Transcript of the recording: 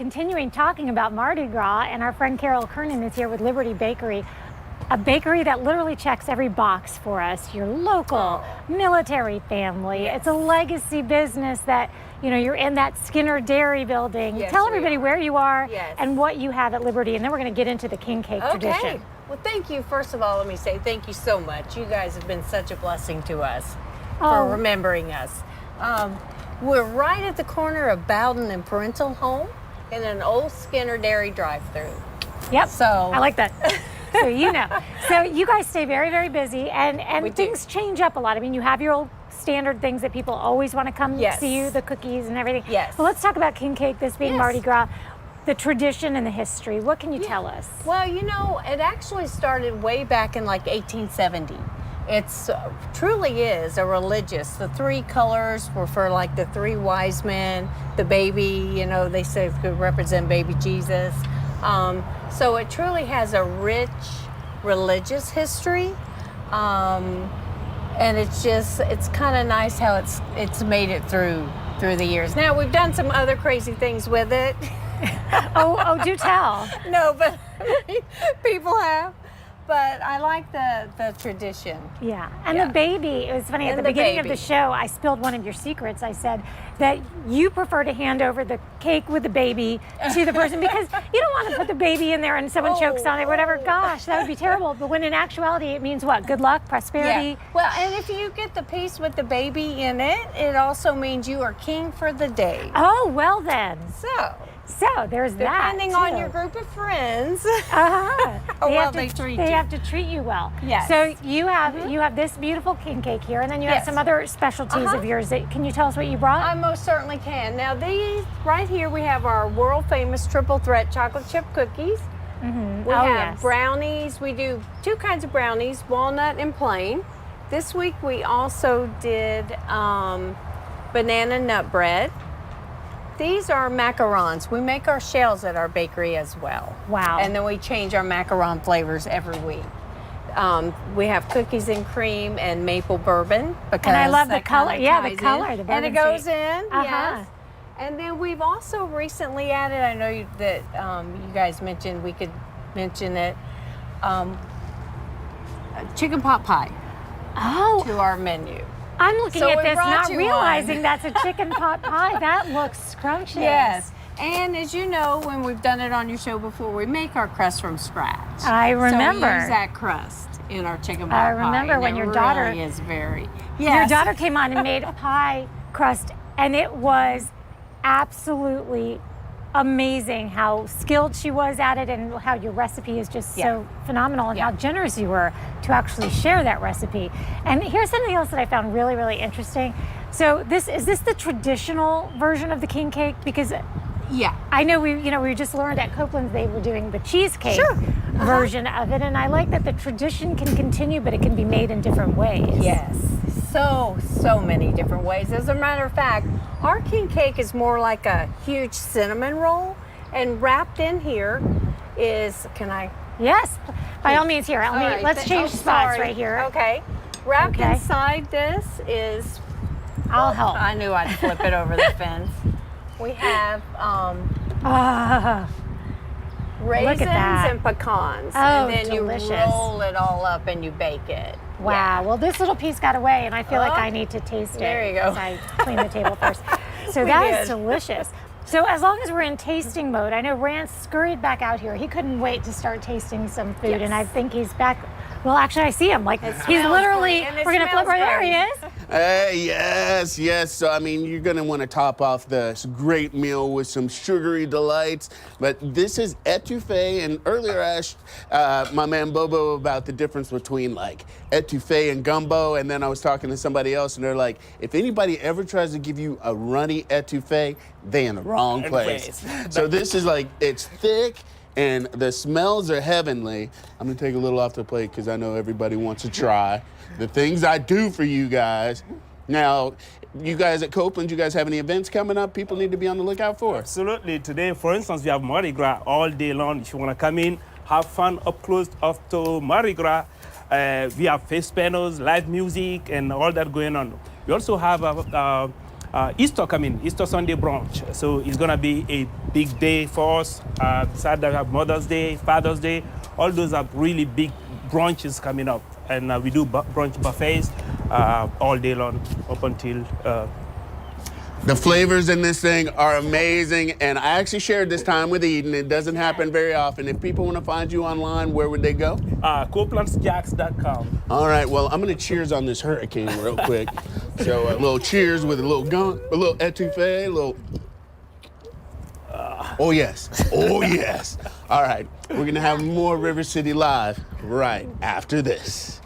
continuing talking about Mardi Gras, and our friend Carol Kernan is here with Liberty Bakery, a bakery that literally checks every box for us. Your local military family. Yes. It's a legacy business that, you know, you're in that Skinner Dairy building. Yes, Tell everybody where you are and what you have at Liberty, and then we're going to get into the king cake tradition. Well, thank you. First of all, let me say thank you so much. You guys have been such a blessing to us for remembering us. We're right at the corner of Bowden and Parental Home in an old Skinner Dairy drive-through. Yep. So I like that. So you know. So you guys stay very, very busy, and things change up a lot. I mean, you have your old standard things that people always want to come see you, the cookies and everything. Yes. But let's talk about king cake, this being Mardi Gras, the tradition and the history. What can you tell us? Well, you know, it actually started way back in like 1870. It's truly is a religious. The three colors were for like the three wise men, the baby, you know, they say it could represent baby Jesus. So it truly has a rich religious history. And it's kind of nice how it's made it through the years. Now we've done some other crazy things with it. Do tell. No, but people have. But I like the tradition. Yeah, and the baby, it was funny, at the beginning of the show, I spilled one of your secrets. I said that you prefer to hand over the cake with the baby to the person because you don't want to put the baby in there and someone chokes on it, whatever. Gosh, that would be terrible. But when in actuality, it means what? Good luck, prosperity? Yeah. Well, and if you get the piece with the baby in it, it also means you are king for the day. Oh, well then. So there's that. Depending on your group of friends. They treat you. They have to treat you well. Yes. So you have this beautiful king cake here, and then you have some other specialties of yours. Can you tell us what you brought? I most certainly can. Now these right here, we have our world famous triple threat chocolate chip cookies. We have brownies. We do two kinds of brownies, walnut and plain. This week we also did banana nut bread. These are macarons. We make our shells at our bakery as well. Wow. And then we change our macaron flavors every week. We have cookies and cream and maple bourbon. And I love the color. Yeah, the color. The and it goes in, yes. And then we've also recently added, I know that you guys mentioned, we could mention it, chicken pot pie to our menu. I'm looking at this, not realizing that's a chicken pot pie. That looks scrumptious. Yes. And as you know, when we've done it on your show before, we make our crust from scratch. I remember. So we use that crust in our chicken pot pie. I remember when your daughter is very. Your daughter came on and made a pie crust, and it was absolutely amazing how skilled she was at it, and how your recipe is just so phenomenal, and how generous you were to actually share that recipe. And here's something else that I found really, really interesting. So is this the traditional version of the king cake? Because I know we just learned at Copeland's they were doing the cheesecake version of it, and I like that the tradition can continue, but it can be made in different ways. Yes. So many different ways. As a matter of fact, our king cake is more like a huge cinnamon roll, and wrapped in here is, can I? Yes, by all means here. Let's change spots right here. Okay. Wrapped inside this is, I'll help. I knew I'd flip it over the fence. We have raisins and pecans. Oh, and then delicious. You roll it all up and you bake it. Wow. Well, this little piece got away, and I feel like I need to taste it. There you go. As I clean the table first. So that is delicious. So as long as we're in tasting mode, I know Rance scurried back out here. He couldn't wait to start tasting some food, and I think he's back. Well, actually, I see him. Like, he's literally, we're going to flip right there. He is. Hey, yes. So, I mean, you're going to want to top off this great meal with some sugary delights. But this is etouffee. And earlier I asked my man Bobo about the difference between, like, etouffee and gumbo. And then I was talking to somebody else, and they're like, if anybody ever tries to give you a runny etouffee, they in the wrong place. So this is like, it's thick. And the smells are heavenly. I'm gonna take a little off the plate because I know everybody wants to try the things I do for you guys. Now, you guys at Copeland, you guys have any events coming up people need to be on the lookout for? Absolutely. Today, for instance, we have Mardi Gras all day long. If you want to come in, have fun up close up to Mardi Gras, we have face panels, live music, and all that going on. We also have Easter coming, Easter Sunday brunch. So it's gonna be a big day for us. Besides that, we have Mother's Day, Father's Day. All those are really big brunches coming up. And we do brunch buffets all day long up until The flavors in this thing are amazing, and I actually shared this time with Eden. It doesn't happen very often. If people want to find you online, where would they go? CopelandsJacks.com. All right, well, I'm gonna cheers on this hurricane real quick. So a little cheers with a little gun, a little etouffee, a little. Oh yes, oh yes. All right, we're gonna have more River City Live right after this.